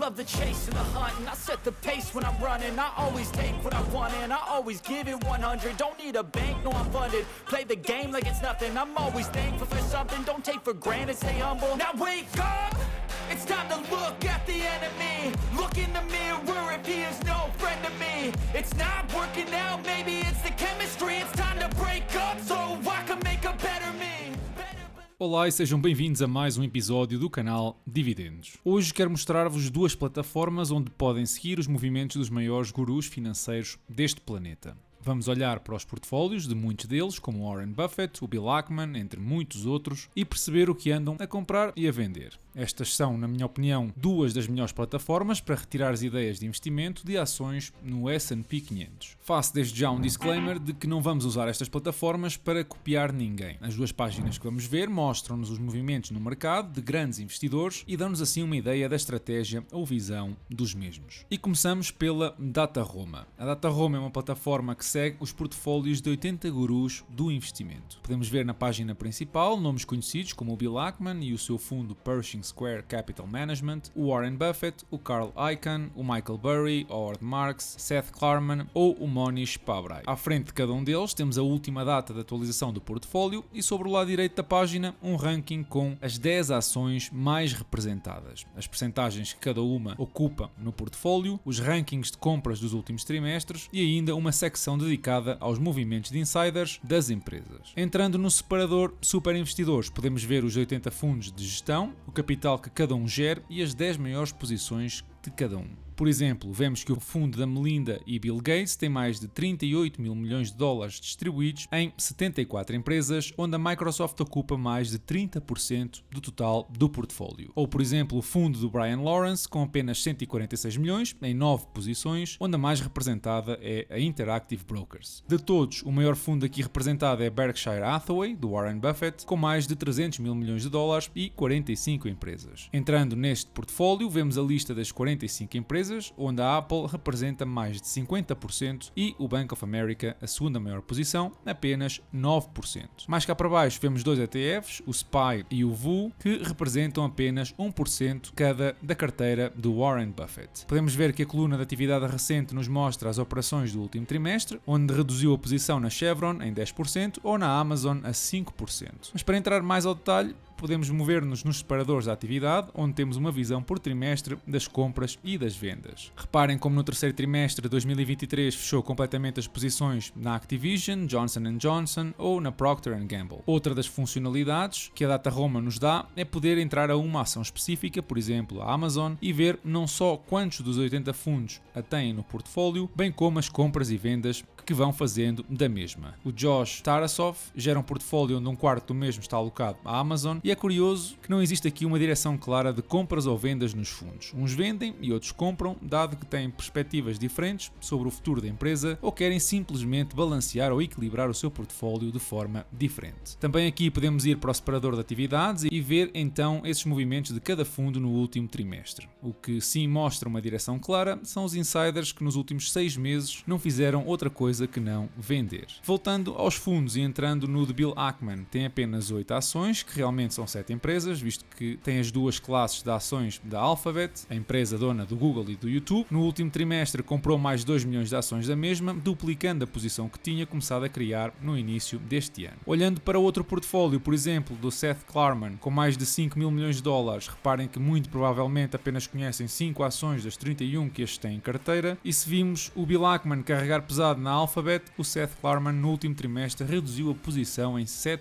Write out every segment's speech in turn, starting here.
love the chase and the hunt, and I set the pace when I'm running. I always take what I want and I always give it 100. Don't need a bank, no I'm funded. Play the game like it's nothing. I'm always thankful for something. Don't take for granted, stay humble. Now wake up, it's time to look at the enemy. Look in the mirror if he is no friend to me. It's not working out, maybe it's the chemistry. It's time to break up so I can make a better me. Olá e sejam bem-vindos a mais um episódio do canal Dividendos. Hoje quero mostrar-vos duas plataformas onde podem seguir os movimentos dos maiores gurus financeiros deste planeta. Vamos olhar para os portfólios de muitos deles, como Warren Buffett, o Bill Ackman, entre muitos outros, e perceber o que andam a comprar e a vender. Estas são, na minha opinião, duas das melhores plataformas para retirar as ideias de investimento de ações no S&P 500. Faço desde já um disclaimer de que não vamos usar estas plataformas para copiar ninguém. As duas páginas que vamos ver mostram-nos os movimentos no mercado de grandes investidores e dão-nos assim uma ideia da estratégia ou visão dos mesmos. E começamos pela DataRoma. A DataRoma é uma plataforma que segue os portfólios de 80 gurus do investimento. Podemos ver na página principal nomes conhecidos como o Bill Ackman e o seu fundo Pershing Square Capital Management, o Warren Buffett, o Carl Icahn, o Michael Burry, Howard Marks, Seth Klarman ou o Mohnish Pabrai. À frente de cada um deles temos a última data de atualização do portfólio e sobre o lado direito da página um ranking com as 10 ações mais representadas, as percentagens que cada uma ocupa no portfólio, os rankings de compras dos últimos trimestres e ainda uma secção dedicada aos movimentos de insiders das empresas. Entrando no separador Super Investidores, podemos ver os 80 fundos de gestão, o capital que cada um gera e as 10 maiores posições de cada um. Por exemplo, vemos que o fundo da Melinda e Bill Gates tem mais de 38 mil milhões de dólares distribuídos em 74 empresas, onde a Microsoft ocupa mais de 30% do total do portfólio. Ou, por exemplo, o fundo do Brian Lawrence, com apenas 146 milhões em 9 posições, onde a mais representada é a Interactive Brokers. De todos, o maior fundo aqui representado é Berkshire Hathaway, do Warren Buffett, com mais de 300 mil milhões de dólares e 45 empresas. Entrando neste portfólio, vemos a lista das 45 empresas, onde a Apple representa mais de 50% e o Bank of America, a segunda maior posição, apenas 9%. Mais cá para baixo vemos dois ETFs, o SPY e o VU, que representam apenas 1% cada da carteira do Warren Buffett. Podemos ver que a coluna de atividade recente nos mostra as operações do último trimestre, onde reduziu a posição na Chevron em 10% ou na Amazon a 5%. Mas para entrar mais ao detalhe, podemos mover-nos nos separadores da atividade, onde temos uma visão por trimestre das compras e das vendas. Reparem como no terceiro trimestre de 2023 fechou completamente as posições na Activision, Johnson & Johnson ou na Procter & Gamble. Outra das funcionalidades que a DataRoma nos dá é poder entrar a uma ação específica, por exemplo a Amazon, e ver não só quantos dos 80 fundos a têm no portfólio, bem como as compras e vendas que vão fazendo da mesma. O Josh Tarasoff gera um portfólio onde um quarto do mesmo está alocado à Amazon e é curioso que não existe aqui uma direção clara de compras ou vendas nos fundos. Uns vendem e outros compram, dado que têm perspectivas diferentes sobre o futuro da empresa ou querem simplesmente balancear ou equilibrar o seu portfólio de forma diferente. Também aqui podemos ir para o separador de atividades e ver então esses movimentos de cada fundo no último trimestre. O que sim mostra uma direção clara são os insiders que nos últimos 6 meses não fizeram outra coisa que não vender. Voltando aos fundos e entrando no de Bill Ackman, tem apenas 8 ações, que realmente são 7 empresas, visto que tem as duas classes de ações da Alphabet, a empresa dona do Google e do YouTube. No último trimestre comprou mais 2 milhões de ações da mesma, duplicando a posição que tinha começado a criar no início deste ano. Olhando para outro portfólio, por exemplo, do Seth Klarman, com mais de 5 mil milhões de dólares, reparem que muito provavelmente apenas conhecem 5 ações das 31 que este tem em carteira, e se vimos o Bill Ackman carregar pesado na Alphabet, o Seth Klarman no último trimestre reduziu a posição em 7%,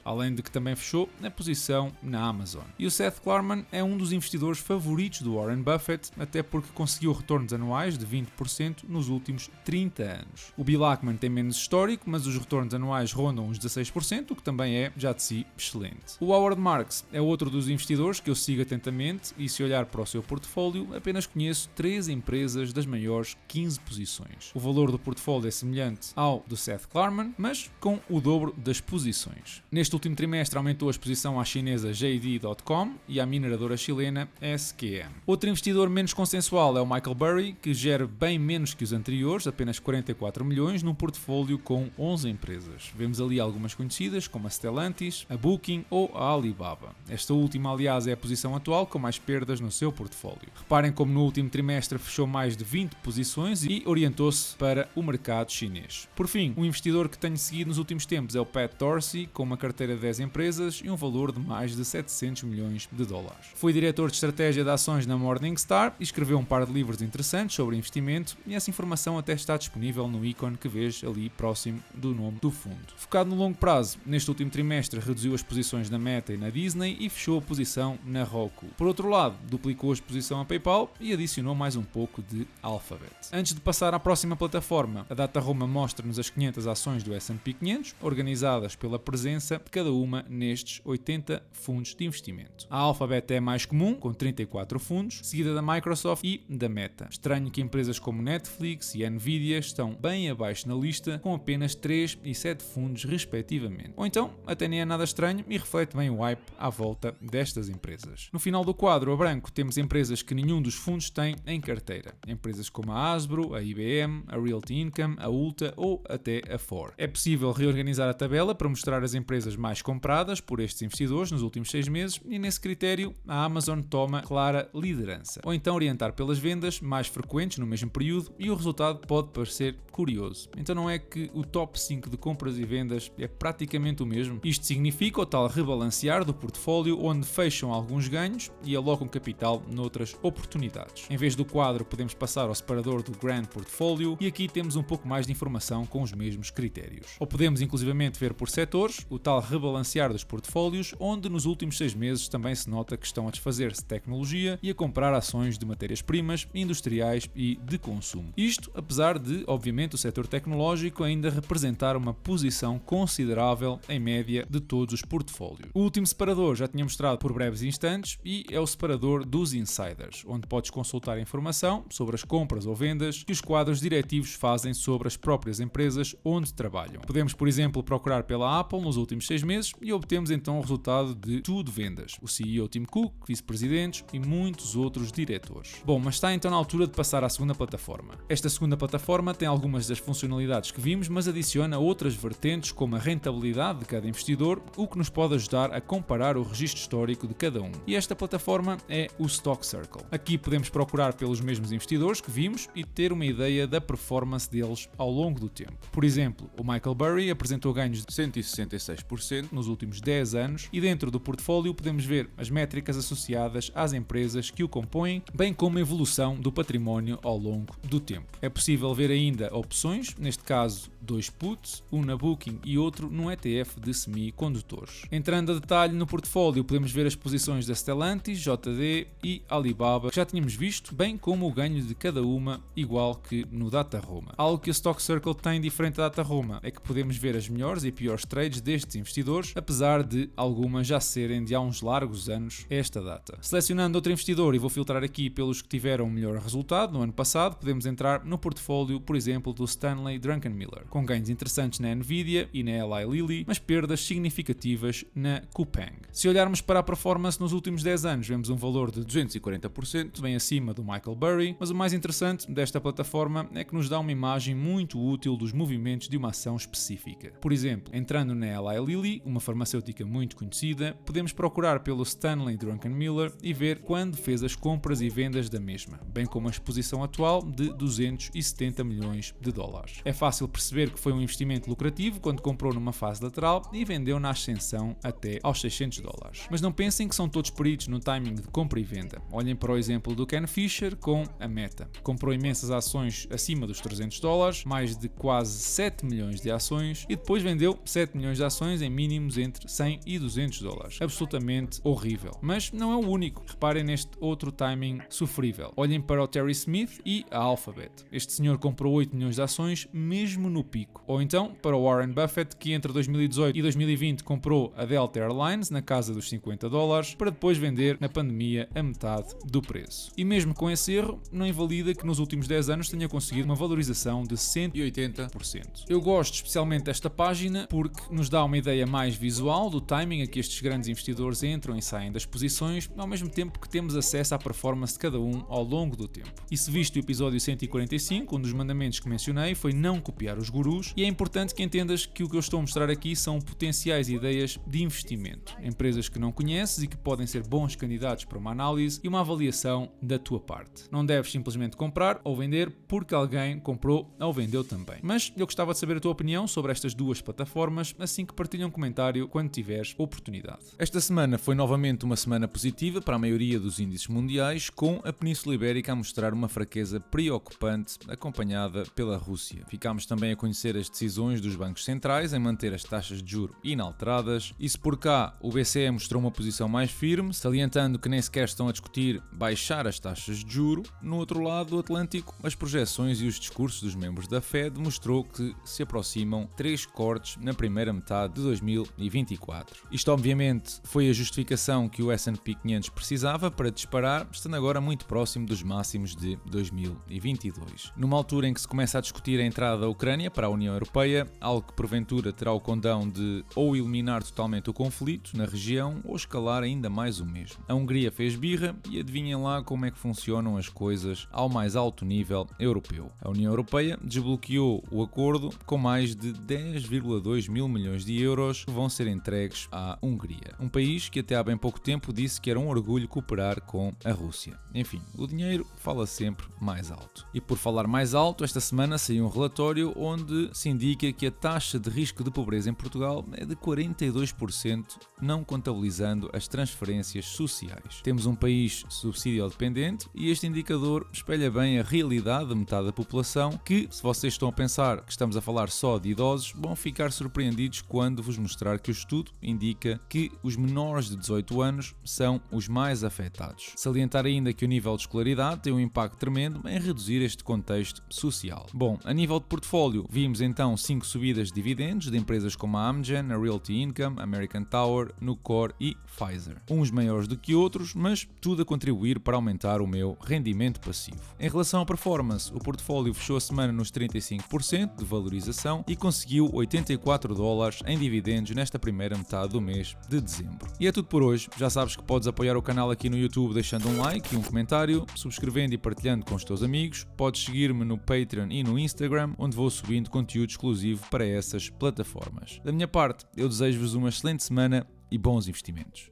além de que também fechou na posição na Amazon. E o Seth Klarman é um dos investidores favoritos do Warren Buffett, até porque conseguiu retornos anuais de 20% nos últimos 30 anos. O Bill Ackman tem menos histórico, mas os retornos anuais rondam os 16%, o que também é, já de si, excelente. O Howard Marks é outro dos investidores que eu sigo atentamente e, se olhar para o seu portfólio, apenas conheço 3 empresas das maiores 15 posições. O valor do portfólio é semelhante ao do Seth Klarman, mas com o dobro das posições. Neste último trimestre aumentou a exposição são à chinesa JD.com e à mineradora chilena SQM. Outro investidor menos consensual é o Michael Burry, que gera bem menos que os anteriores, apenas 44 milhões, num portfólio com 11 empresas. Vemos ali algumas conhecidas, como a Stellantis, a Booking ou a Alibaba. Esta última, aliás, é a posição atual com mais perdas no seu portfólio. Reparem como no último trimestre fechou mais de 20 posições e orientou-se para o mercado chinês. Por fim, um investidor que tenho seguido nos últimos tempos é o Pat Dorsey, com uma carteira de 10 empresas e um valor de mais de 700 milhões de dólares. Foi diretor de estratégia de ações na Morningstar e escreveu um par de livros interessantes sobre investimento, e essa informação até está disponível no ícone que vês ali próximo do nome do fundo. Focado no longo prazo, neste último trimestre reduziu as posições na Meta e na Disney e fechou a posição na Roku. Por outro lado, duplicou a exposição a PayPal e adicionou mais um pouco de Alphabet. Antes de passar à próxima plataforma, a DataRoma mostra-nos as 500 ações do S&P 500, organizadas pela presença de cada uma nestes 80 fundos de investimento. A Alphabet é a mais comum, com 34 fundos, seguida da Microsoft e da Meta. Estranho que empresas como Netflix e Nvidia estão bem abaixo na lista, com apenas 3 e 7 fundos respectivamente. Ou então, até nem é nada estranho e reflete bem o hype à volta destas empresas. No final do quadro, a branco, temos empresas que nenhum dos fundos tem em carteira. Empresas como a Hasbro, a IBM, a Realty Income, a Ulta ou até a Ford. É possível reorganizar a tabela para mostrar as empresas mais compradas por estes investidores nos últimos 6 meses e nesse critério a Amazon toma clara liderança. Ou então orientar pelas vendas mais frequentes no mesmo período e o resultado pode parecer curioso. Então não é que o top 5 de compras e vendas é praticamente o mesmo? Isto significa o tal rebalancear do portfólio, onde fecham alguns ganhos e alocam capital noutras oportunidades. Em vez do quadro, podemos passar ao separador do Grand Portfolio e aqui temos um pouco mais de informação com os mesmos critérios. Ou podemos inclusivamente ver por setores, o tal rebalancear dos portfólios, onde nos últimos 6 meses também se nota que estão a desfazer-se de tecnologia e a comprar ações de matérias-primas, industriais e de consumo. Isto apesar de, obviamente, o setor tecnológico ainda representar uma posição considerável em média de todos os portfólios. O último separador já tinha mostrado por breves instantes e é o separador dos insiders, onde podes consultar informação sobre as compras ou vendas que os quadros diretivos fazem sobre as próprias empresas onde trabalham. Podemos, por exemplo, procurar pela Apple nos últimos 6 meses e obtemos então o resultado de tudo vendas, o CEO Tim Cook, vice-presidentes e muitos outros diretores. Bom, mas está então na altura de passar à segunda plataforma. Esta segunda plataforma tem algumas das funcionalidades que vimos, mas adiciona outras vertentes como a rentabilidade de cada investidor, o que nos pode ajudar a comparar o registro histórico de cada um. E esta plataforma é o Stock Circle. Aqui podemos procurar pelos mesmos investidores que vimos e ter uma ideia da performance deles ao longo do tempo. Por exemplo, o Michael Burry apresentou ganhos de 166% nos últimos 10 anos e dentro do portfólio podemos ver as métricas associadas às empresas que o compõem, bem como a evolução do património ao longo do tempo. É possível ver ainda opções, neste caso 2 puts, um na Booking e outro num ETF de semicondutores. Entrando a detalhe no portfólio, podemos ver as posições da Stellantis, JD e Alibaba, que já tínhamos visto, bem como o ganho de cada uma, igual que no DataRoma. Algo que a Stock Circle tem diferente da DataRoma é que podemos ver as melhores e piores trades destes investidores, apesar de algumas já serem de há uns largos anos esta data. Selecionando outro investidor, e vou filtrar aqui pelos que tiveram o melhor resultado no ano passado, podemos entrar no portfólio, por exemplo, do Stanley Druckenmiller, com ganhos interessantes na Nvidia e na Eli Lilly, mas perdas significativas na Coupang. Se olharmos para a performance nos últimos 10 anos, vemos um valor de 240%, bem acima do Michael Burry, mas o mais interessante desta plataforma é que nos dá uma imagem muito útil dos movimentos de uma ação específica. Por exemplo, entrando na Eli Lilly, uma farmacêutica muito conhecida, podemos procurar pelo Stanley Druckenmiller e ver quando fez as compras e vendas da mesma, bem como a exposição atual de 270 milhões de dólares. É fácil perceber que foi um investimento lucrativo quando comprou numa fase lateral e vendeu na ascensão até aos 600 dólares. Mas não pensem que são todos peritos no timing de compra e venda. Olhem para o exemplo do Ken Fisher com a Meta. Comprou imensas ações acima dos 300 dólares, mais de quase 7 milhões de ações e depois vendeu 7 milhões de ações em mínimos entre 100 e 200 dólares. Absolutamente horrível. Mas não é o único. Reparem neste outro timing sofrível. Olhem para o Terry Smith e a Alphabet. Este senhor comprou 8 milhões de ações mesmo no pico. Ou então para o Warren Buffett, que entre 2018 e 2020 comprou a Delta Airlines na casa dos 50 dólares para depois vender na pandemia a metade do preço. E mesmo com esse erro, não invalida que nos últimos 10 anos tenha conseguido uma valorização de 180%. Eu gosto especialmente desta página porque nos dá uma ideia mais visual do timing timing a que estes grandes investidores entram e saem das posições, ao mesmo tempo que temos acesso à performance de cada um ao longo do tempo. E se viste o episódio 145, um dos mandamentos que mencionei foi não copiar os gurus, e é importante que entendas que o que eu estou a mostrar aqui são potenciais ideias de investimento, empresas que não conheces e que podem ser bons candidatos para uma análise e uma avaliação da tua parte. Não deves simplesmente comprar ou vender porque alguém comprou ou vendeu também. Mas eu gostava de saber a tua opinião sobre estas duas plataformas, assim que partilha um comentário quando tiveres oportunidade. Esta semana foi novamente uma semana positiva para a maioria dos índices mundiais, com a Península Ibérica a mostrar uma fraqueza preocupante acompanhada pela Rússia. Ficámos também a conhecer as decisões dos bancos centrais em manter as taxas de juros inalteradas, e se por cá o BCE mostrou uma posição mais firme, salientando que nem sequer estão a discutir baixar as taxas de juro, no outro lado do Atlântico, as projeções e os discursos dos membros da Fed mostrou que se aproximam 3 cortes na primeira metade de 2024. Isto obviamente foi a justificação que o S&P 500 precisava para disparar, estando agora muito próximo dos máximos de 2022. Numa altura em que se começa a discutir a entrada da Ucrânia para a União Europeia, algo que porventura terá o condão de ou eliminar totalmente o conflito na região ou escalar ainda mais o mesmo. A Hungria fez birra e adivinhem lá como é que funcionam as coisas ao mais alto nível europeu. A União Europeia desbloqueou o acordo com mais de 10,2 mil milhões de euros que vão ser entregues à Hungria, um país que até há bem pouco tempo disse que era um orgulho cooperar com a Rússia. Enfim, o dinheiro fala sempre mais alto. E por falar mais alto, esta semana saiu um relatório onde se indica que a taxa de risco de pobreza em Portugal é de 42%, não contabilizando as transferências sociais. Temos um país subsídio dependente e este indicador espelha bem a realidade de metade da população que, se vocês estão a pensar que estamos a falar só de idosos, vão ficar surpreendidos quando vos mostrar que o estudo indica que os menores de 18 anos são os mais afetados. Salientar ainda que o nível de escolaridade tem um impacto tremendo em reduzir este contexto social. Bom, a nível de portfólio, vimos então 5 subidas de dividendos de empresas como a Amgen, a Realty Income, American Tower, Nucor e Pfizer. Uns maiores do que outros, mas tudo a contribuir para aumentar o meu rendimento passivo. Em relação à performance, o portfólio fechou a semana nos 35% de valorização e conseguiu $84 em dividendos nesta primeira metade do mês de dezembro. E é tudo por hoje. Já sabes que podes apoiar o canal aqui no YouTube deixando um like e um comentário, subscrevendo e partilhando com os teus amigos. Podes seguir-me no Patreon e no Instagram, onde vou subindo conteúdo exclusivo para essas plataformas. Da minha parte, eu desejo-vos uma excelente semana e bons investimentos.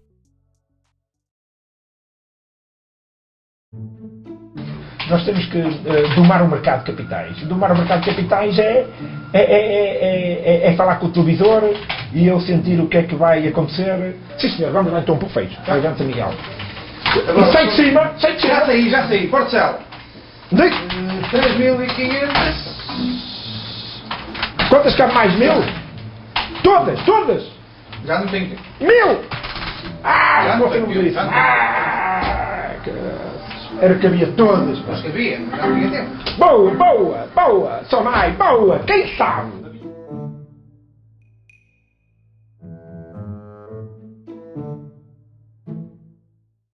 Nós temos que domar o mercado de capitais. Domar o mercado de capitais é falar com o televisor e eu sentir o que é que vai acontecer. Sim senhor, vamos lá então para o fecho. Vai adiante, Miguel. E sai de cima, sai de cima. Já saí, Portela. 3.500. Quantas cabe mais? 1.000? Todas! Já não tenho. 1.000! Já Você não disse. Era que havia todas. Mas cabia, já não tinha tempo. Boa! Só mais, boa! Quem sabe?